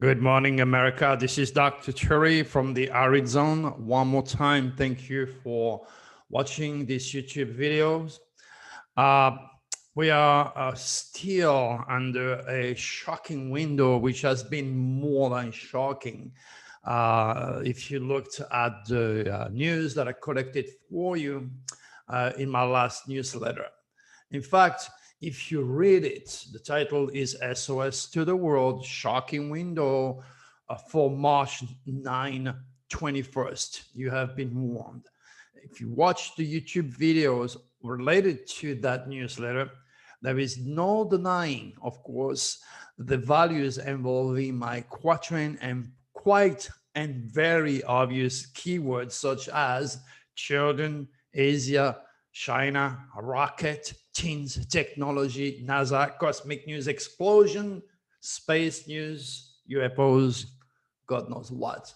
Good morning, America. This is Dr. Cherry from the Arid Zone. One more time, thank you for watching these YouTube videos. Uh, we are still under a shocking window, which has been more than shocking. If you looked at the news that I collected for you in my last newsletter. In fact, if you read it, the title is SOS to the World, Shocking Window for March 9, 21st. You have been warned. If you watch the YouTube videos related to that newsletter, there is no denying, of course, the values involving my quatrain and quite and very obvious keywords such as children, Asia, China, rocket, teens, technology, NASA, cosmic news, explosion, space news, UFOs, God knows what.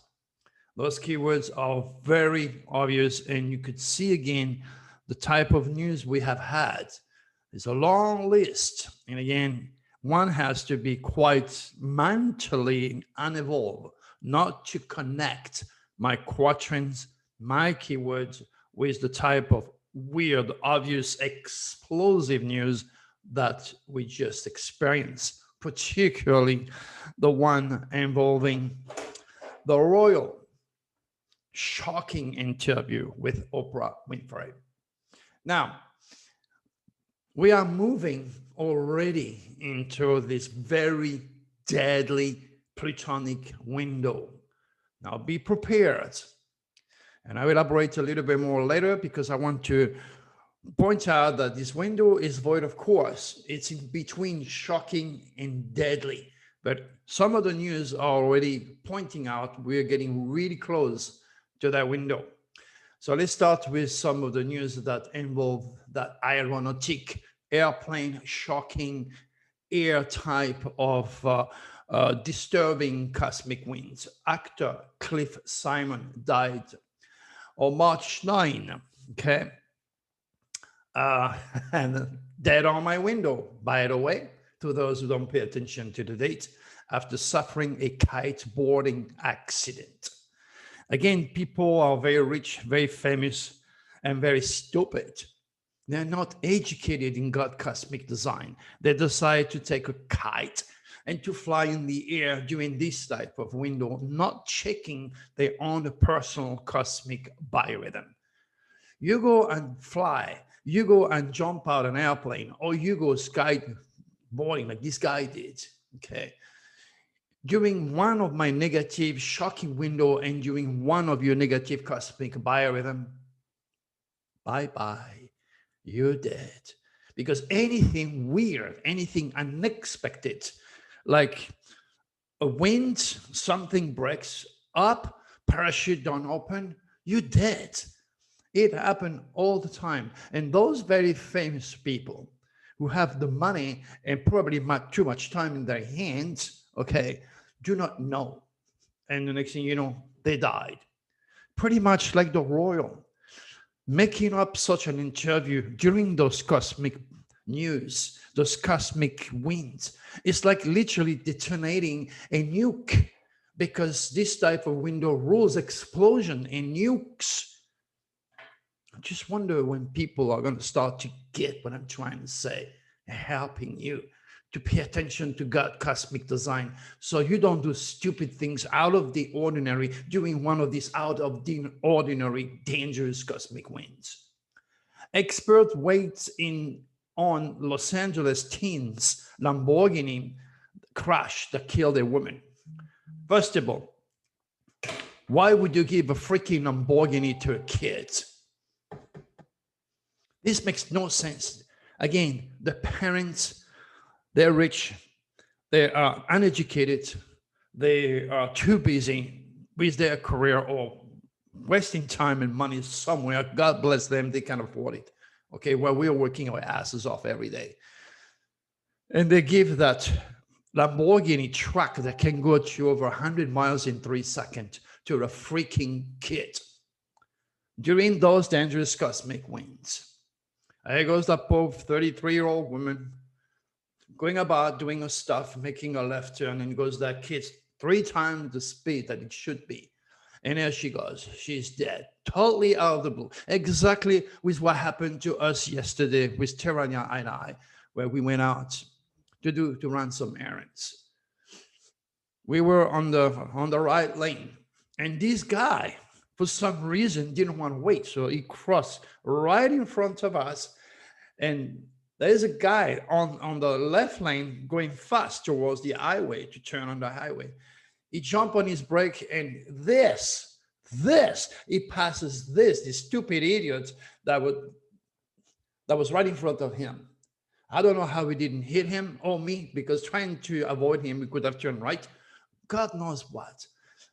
Those keywords are very obvious, and you could see again the type of news we have had. It's a long list. And again, one has to be quite mentally unevolved not to connect my quatrains, my keywords with the type of weird, obvious, explosive news that we just experienced, particularly the one involving the royal shocking interview with Oprah Winfrey. Now, we are moving already into this very deadly plutonic window. Now, be prepared. And I will elaborate a little bit more later because I want to point out that this window is void of course. It's in between shocking and deadly. But some of the news are already pointing out we're getting really close to that window. So let's start with some of the news that involve that aeronautic airplane shocking air type of disturbing cosmic winds. Actor Cliff Simon died on March 9, okay? And dead on my window, by the way, to those who don't pay attention to the date, after suffering a kite boarding accident. Again, people are very rich, very famous, and very stupid. They're not educated in God cosmic design. They decide to take a kite and to fly in the air during this type of window, not checking their own personal cosmic biorhythm. You go and fly, you go and jump out an airplane, or you go skyboarding like this guy did, okay? During one of my negative shocking window and during one of your negative cosmic biorhythm, bye-bye, you're dead. Because anything weird, anything unexpected, like a wind, something breaks up, parachute don't open, you're dead. It happened all the time. And those very famous people who have the money and probably too much time in their hands, okay, do not know. And the next thing you know, they died. Pretty much like the royal. Making up such an interview during those cosmic news, those cosmic winds, it's like literally detonating a nuke, because this type of window rules explosion and nukes. I just wonder when people are going to start to get what I'm trying to say, helping you to pay attention to God cosmic design so you don't do stupid things out of the ordinary during one of these out of the ordinary dangerous cosmic winds. Expert weights in on Los Angeles teens Lamborghini crash that killed a woman. First of all, why would you give a freaking Lamborghini to a kid? This makes no sense. Again, the parents, they're rich, they are uneducated, they are too busy with their career or wasting time and money somewhere. God bless them, they can afford it. Okay, well, we're working our asses off every day. And they give that Lamborghini truck that can go to over 100 miles in 3 seconds to a freaking kid during those dangerous cosmic winds. There goes that poor 33-year-old woman going about doing her stuff, making a left turn, and goes that kid 3 times the speed that it should be. And there she goes. She's dead. Totally out of the blue. Exactly with what happened to us yesterday with Terania and I, where we went out to run some errands. We were on the right lane, and this guy, for some reason, didn't want to wait, so he crossed right in front of us. And there's a guy on the left lane going fast towards the highway to turn on the highway. He jumped on his brake, and he passes this stupid idiot that was right in front of him. I don't know how we didn't hit him or me, because trying to avoid him, we could have turned right. God knows what.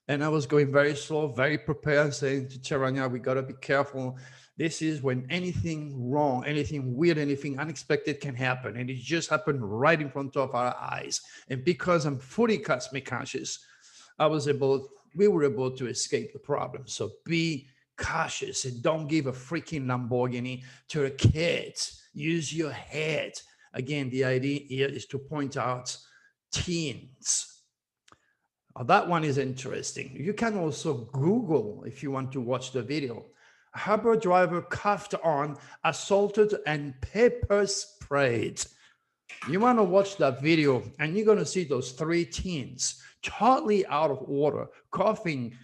And I was going very slow, very prepared, saying to Terania, we got to be careful. This is when anything wrong, anything weird, anything unexpected can happen. And it just happened right in front of our eyes. And because I'm fully cosmic conscious, we were able to escape the problem. So be cautious and don't give a freaking Lamborghini to a kid. Use your head. Again, the idea here is to point out teens. That one is interesting. You can also Google if you want to watch the video. Uber driver cuffed on, assaulted, and pepper sprayed. You want to watch that video, and you're going to see those 3 teens totally out of order, coughing,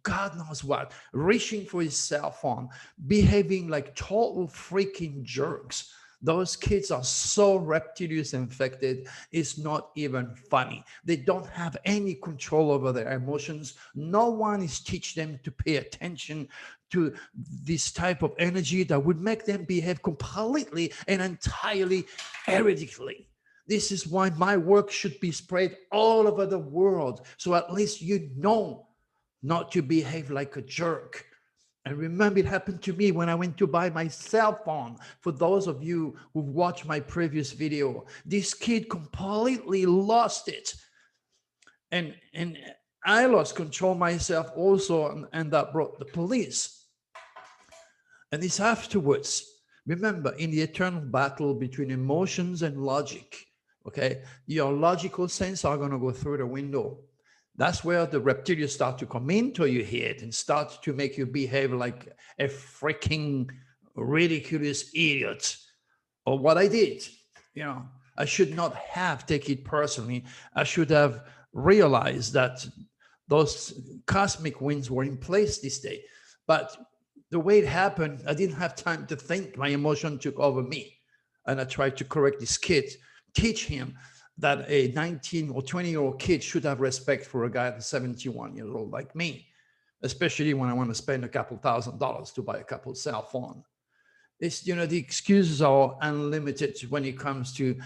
God knows what, reaching for his cell phone, behaving like total freaking jerks. Those kids are so reptilious infected, it's not even funny. They don't have any control over their emotions. No one is teaching them to pay attention to this type of energy that would make them behave completely and entirely erratically. This is why my work should be spread all over the world, so at least you know not to behave like a jerk. And remember, it happened to me when I went to buy my cell phone. For those of you who've watched my previous video, this kid completely lost it. And I lost control myself also, and that brought the police. And it's afterwards. Remember, in the eternal battle between emotions and logic, okay, your logical sense are going to go through the window. That's where the reptilians start to come into your head and start to make you behave like a freaking ridiculous idiot. Or what I did, I should not have taken it personally. I should have realized that those cosmic winds were in place this day. But the way it happened, I didn't have time to think. My emotion took over me. And I tried to correct this kid, teach him that a 19 or 20-year-old kid should have respect for a guy that's 71 years old like me, especially when I want to spend a couple $1,000s to buy a couple cell phone. It's, the excuses are unlimited when it comes to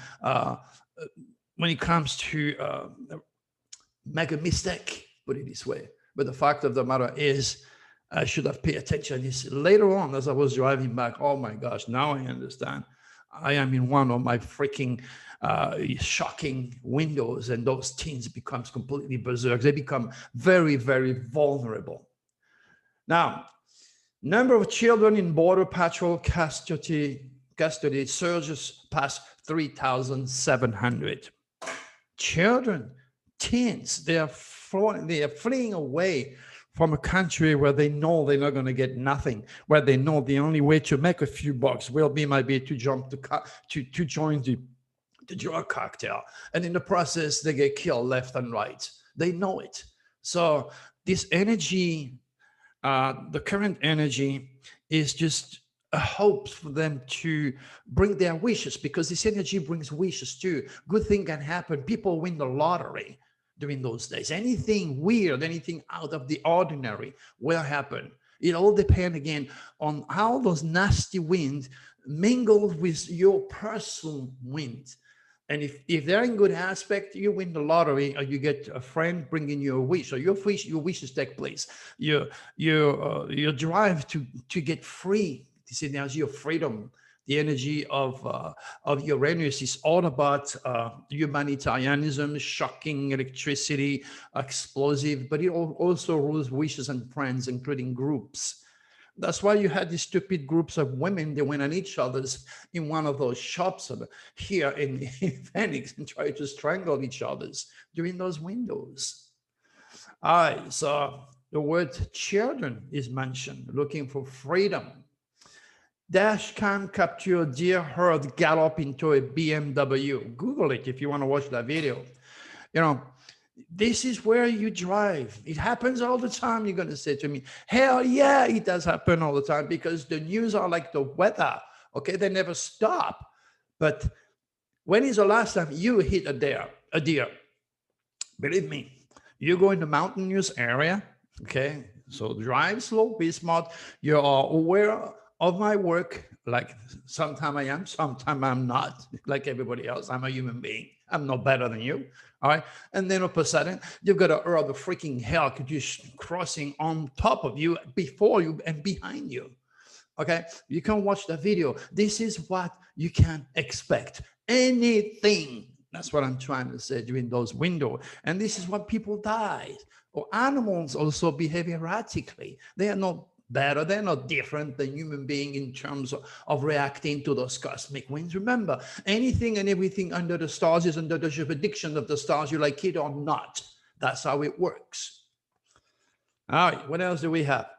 make a mistake, put it this way. But the fact of the matter is, I should have paid attention. Later on, as I was driving back, oh my gosh, now I understand. I am in one of my freaking shocking windows, and those teens becomes completely berserk. They become very, very vulnerable. Now, number of children in Border Patrol custody surges past 3,700. Children, teens, they are fleeing away from a country where they know they're not going to get nothing, where they know the only way to make a few bucks might be to join the drug cartel. And in the process, they get killed left and right. They know it. So this energy, the current energy, is just a hope for them to bring their wishes, because this energy brings wishes too. Good thing can happen. People win the lottery during those days. Anything weird, anything out of the ordinary will happen. It all depends again on how those nasty winds mingle with your personal wind. And if they're in good aspect, you win the lottery, or you get a friend bringing you a wish, or your wishes take place. Your drive to get free, this energy of freedom, the energy of Uranus is all about humanitarianism, shocking electricity, explosive, but it also rules wishes and friends, including groups. That's why you had these stupid groups of women that went on each other's in one of those shops here in Phoenix and tried to strangle each other's during those windows. All right, so the word children is mentioned, looking for freedom. Dash cam capture deer herd gallop into a BMW. Google it if you want to watch that video. You know, this is where you drive. It happens all the time. You're going to say to me, hell yeah, it does happen all the time, because the news are like the weather. Okay, they never stop. But when is the last time you hit a deer? A deer? Believe me, you go in the mountainous area, okay? So drive slow, be smart. You are aware of my work. Like sometimes I am, sometimes I'm not. Like everybody else, I'm a human being. I'm not better than you, all right? And then all of a sudden, you've got a earth of freaking hell just crossing on top of you, before you, and behind you. Okay, you can watch the video. This is what you can expect. Anything. That's what I'm trying to say during those windows. And this is what people die. Or animals also behave erratically. They are not better. They're not different than human beings in terms of reacting to those cosmic winds. Remember, anything and everything under the stars is under the jurisdiction of the stars, you like it or not. That's how it works. All right, what else do we have?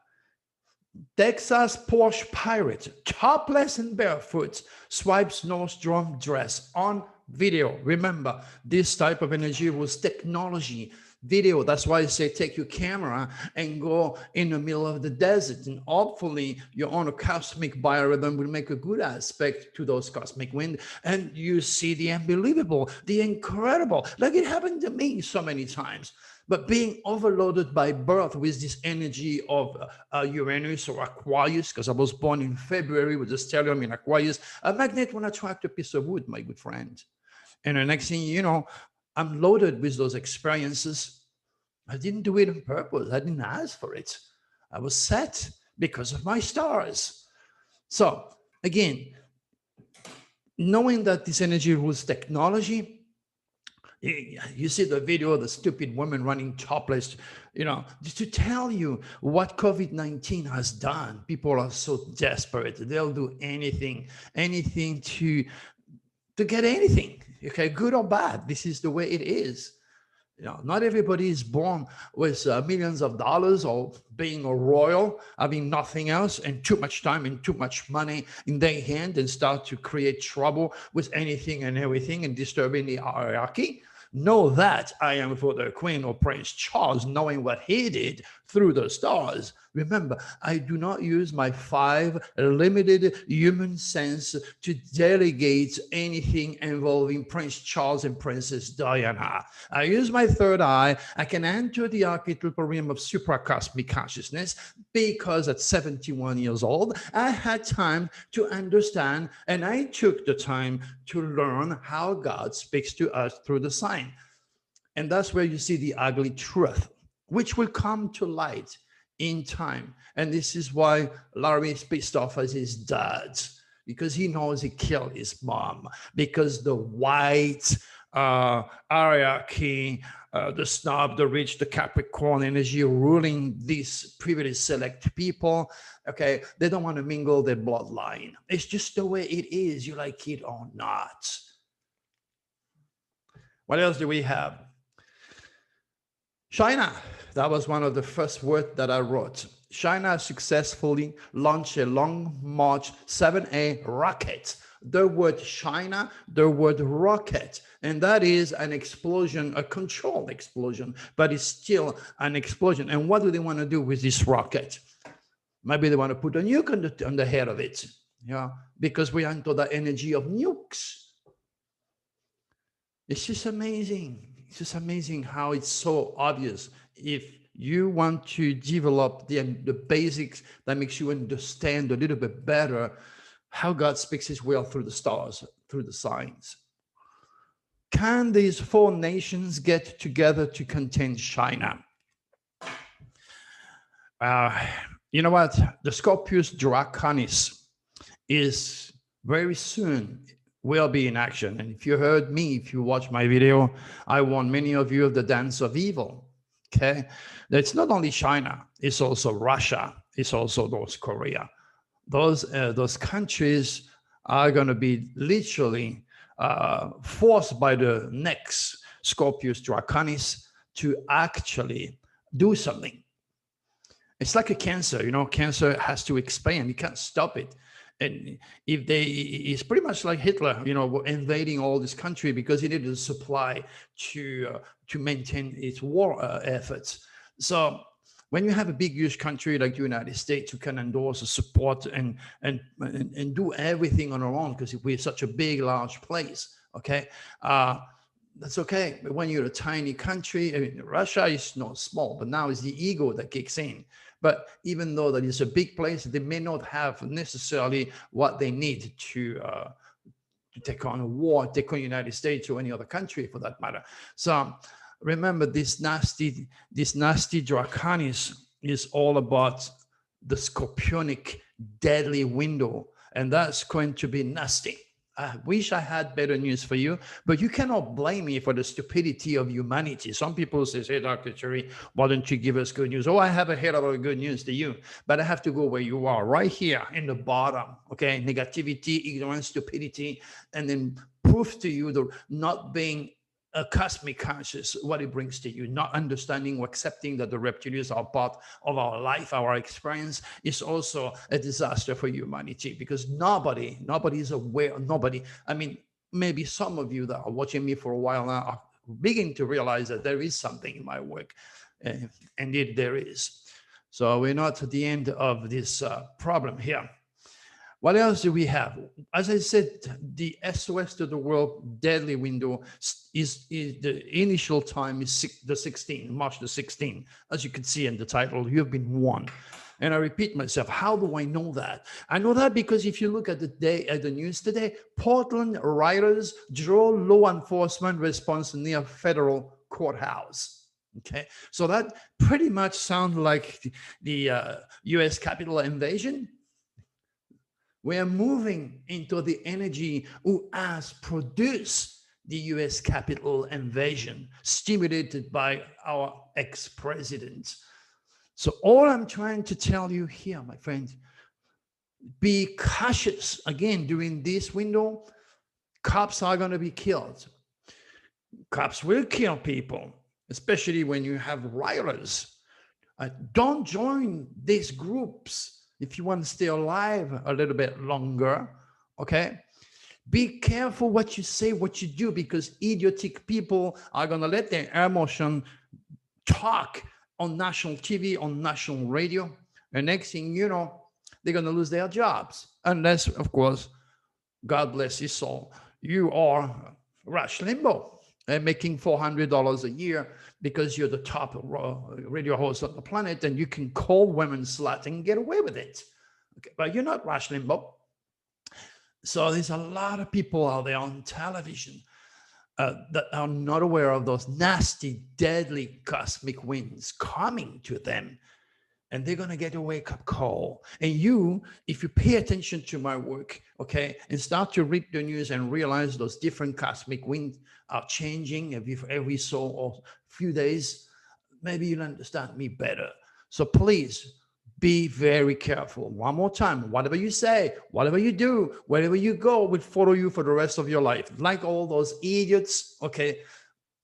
Texas Porsche pirate, topless and barefoot, swipes Nordstrom dress on video. Remember, this type of energy was technology. Video, that's why I say take your camera and go in the middle of the desert, and hopefully your own cosmic biorhythm will make a good aspect to those cosmic wind, and you see the unbelievable, the incredible, like it happened to me so many times. But being overloaded by birth with this energy of Uranus or Aquarius, because I was born in February with the stellium in Aquarius, a magnet will attract a piece of wood, my good friend. And the next thing you know, I'm loaded with those experiences. I didn't do it on purpose. I didn't ask for it. I was set because of my stars. So again, knowing that this energy rules technology, you see the video of the stupid woman running topless, just to tell you what COVID-19 has done. People are so desperate. They'll do anything to get anything, okay, good or bad. This is the way it is. Not everybody is born with millions of dollars or being a royal, having nothing else and too much time and too much money in their hand and start to create trouble with anything and everything and disturbing the hierarchy. Know that I am for the Queen or Prince Charles, knowing what he did through the stars. Remember, I do not use my 5 limited human sense to delegate anything involving Prince Charles and Princess Diana. I use my 3rd eye. I can enter the archetypal realm of supracosmic consciousness because at 71 years old, I had time to understand, and I took the time to learn how God speaks to us through the sign. And that's where you see the ugly truth, which will come to light in time. And this is why Larry is pissed off as his dad, because he knows he killed his mom, because the white hierarchy, the snob, the rich, the Capricorn energy ruling these privileged select people, okay, they don't want to mingle their bloodline. It's just the way it is, you like it or not. What else do we have? China. That was one of the first words that I wrote. China successfully launched a Long March 7A rocket. The word China, the word rocket, and that is an explosion, a controlled explosion, but it's still an explosion. And what do they want to do with this rocket? Maybe they want to put a nuke on the head of it, because we are into the energy of nukes. It's just amazing. It's just amazing how it's so obvious. If you want to develop the basics that makes you understand a little bit better how God speaks his will through the stars, through the signs. Can these 4 nations get together to contain China? You know what? The Scorpius Draconis is very soon will be in action. And if you heard me, if you watch my video, I warned many of you of the dance of evil. Okay, it's not only China, it's also Russia, it's also North Korea. Those countries are going to be literally forced by the next Scorpius Draconis to actually do something. It's like a cancer, cancer has to expand. You can't stop it. And it's pretty much like Hitler, invading all this country because he needed a supply to maintain its war efforts. So when you have a big, huge country like the United States who can endorse, support, and do everything on our own, because we're such a big, large place, okay, that's okay. But when you're a tiny country, I mean, Russia is not small, but now it's the ego that kicks in. But even though that is a big place, they may not have necessarily what they need to take on a war, take on the United States or any other country for that matter. So remember, this nasty Draconis is all about the scorpionic deadly window, and that's going to be nasty. I wish I had better news for you, but you cannot blame me for the stupidity of humanity. Some people say, hey, Dr. Cherry, why don't you give us good news? Oh, I have a hell of a good news to you, but I have to go where you are, right here in the bottom, okay? Negativity, ignorance, stupidity, and then prove to you the not being a cosmic conscious, what it brings to you, not understanding or accepting that the reptilians are part of our life, our experience, is also a disaster for humanity, because nobody is aware. I mean, maybe some of you that are watching me for a while now are beginning to realize that there is something in my work. Indeed, there is. So we're not at the end of this problem here. What else do we have? As I said, the SOS to the world deadly window is the initial time is March the 16th. As you can see in the title, you've been warned. And I repeat myself, how do I know that? I know that because if you look at the news today, Portland rioters draw law enforcement response near federal courthouse. Okay, so that pretty much sounds like the U.S. Capitol invasion. We are moving into the energy who has produced the U.S. Capitol invasion, stimulated by our ex-presidents. So all I'm trying to tell you here, my friends, be cautious. Again, during this window, cops are going to be killed. Cops will kill people, especially when you have rioters. Don't join these groups if you want to stay alive a little bit longer, okay? Be careful what you say, what you do, because idiotic people are going to let their emotion talk on national TV, on national radio, and next thing you know, they're going to lose their jobs. Unless, of course, God bless his soul, you are Rush Limbaugh and making $400 a year because you're the top radio host on the planet, and you can call women slut and get away with it. Okay, but you're not Rush Limbaugh. So there's a lot of people out there on television that are not aware of those nasty, deadly cosmic winds coming to them. And they're going to get a wake-up call. And you, if you pay attention to my work, okay, and start to read the news and realize those different cosmic winds are changing every so or few days, maybe you'll understand me better. So please be very careful. One more time, whatever you say, whatever you do, wherever you go will follow you for the rest of your life. Like all those idiots, okay,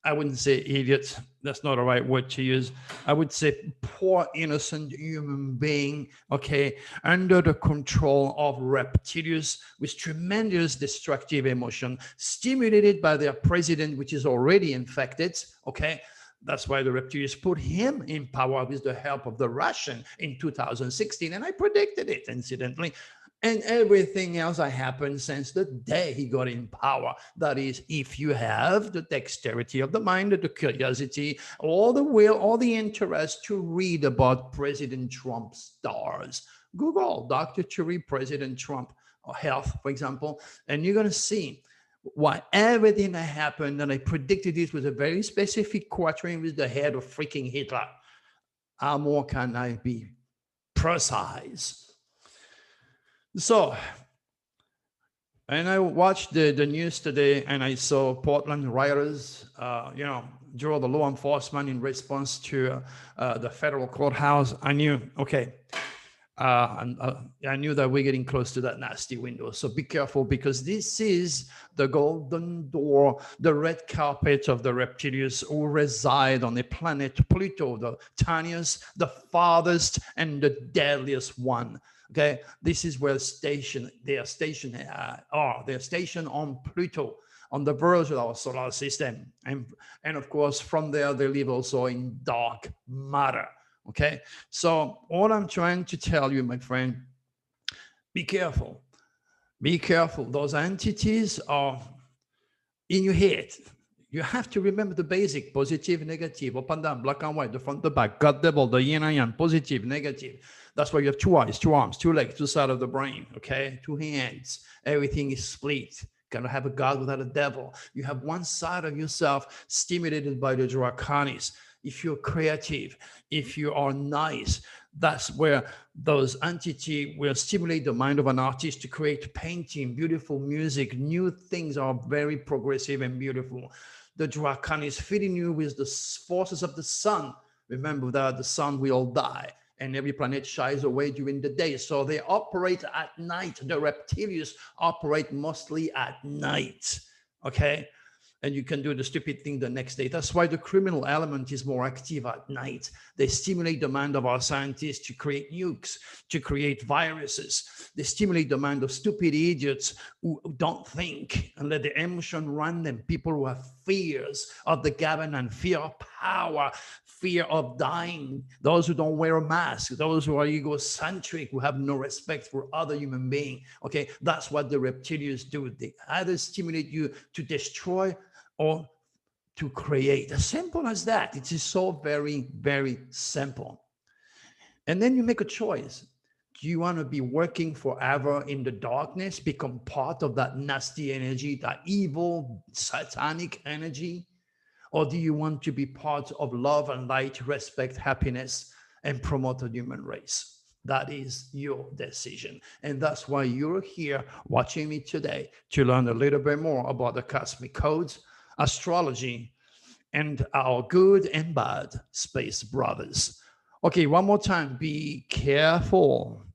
I wouldn't say idiots. That's not the right word to use. I would say poor, innocent human being, okay, under the control of reptilians with tremendous destructive emotion, stimulated by their president, which is already infected, okay? That's why the reptilians put him in power with the help of the Russian in 2016, and I predicted it, incidentally. And everything else that happened since the day he got in power. That is, if you have the dexterity of the mind, the curiosity, all the will, all the interest to read about President Trump's stars. Google Dr. Cherry, President Trump, or health, for example, and you're going to see why everything that happened, and I predicted this with a very specific quatrain with the head of freaking Hitler. How more can I be precise? So, and I watched the news today, and I saw Portland rioters, draw the law enforcement in response to the federal courthouse. I knew, okay, I knew that we're getting close to that nasty window. So be careful, because this is the golden door, the red carpet of the reptilians who reside on the planet Pluto, the tiniest, the farthest, and the deadliest one. Okay, this is where they are stationed on Pluto, on the verge of our solar system. And of course, from there, they live also in dark matter. Okay, so all I'm trying to tell you, my friend, be careful. Be careful. Those entities are in your head. You have to remember the basic: positive, negative, up and down, black and white, the front, the back, God, devil, the yin and yang, positive, negative. That's why you have 2 eyes, 2 arms, 2 legs, 2 sides of the brain, okay? 2 hands. Everything is split. Cannot have a God without a devil. You have one side of yourself stimulated by the draconis. If you're creative, if you are nice, that's where those entities will stimulate the mind of an artist to create painting, beautiful music. New things are very progressive and beautiful. The draconis is feeding you with the forces of the sun. Remember that the sun will die, and every planet shies away during the day. So they operate at night. The reptilians operate mostly at night, okay? And you can do the stupid thing the next day. That's why the criminal element is more active at night. They stimulate the mind of our scientists to create nukes, to create viruses. They stimulate the mind of stupid idiots who don't think and let the emotion run them. People who have fears of the government, fear of power, fear of dying, those who don't wear a mask, those who are egocentric, who have no respect for other human beings. Okay, that's what the reptilians do. They either stimulate you to destroy or to create. As simple as that. It is so very, very simple. And then you make a choice. Do you want to be working forever in the darkness, become part of that nasty energy, that evil, satanic energy? Or do you want to be part of love and light, respect, happiness, and promote the human race? That is your decision. And that's why you're here watching me today, to learn a little bit more about the cosmic codes, astrology, and our good and bad space brothers. Okay, one more time, be careful.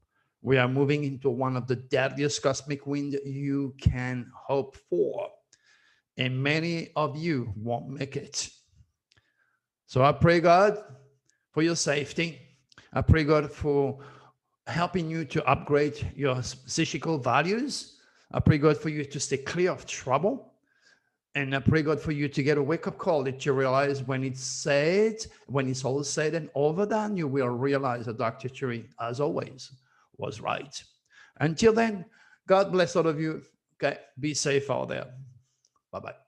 We are moving into one of the deadliest cosmic winds you can hope for. And many of you won't make it. So I pray God for your safety. I pray God for helping you to upgrade your psychical values. I pray God for you to stay clear of trouble. And I pray God for you to get a wake-up call, that you realize when it's all said and overdone, you will realize that Dr. Churi, as always, was right. Until then, God bless all of you. Okay, be safe out there. Bye-bye.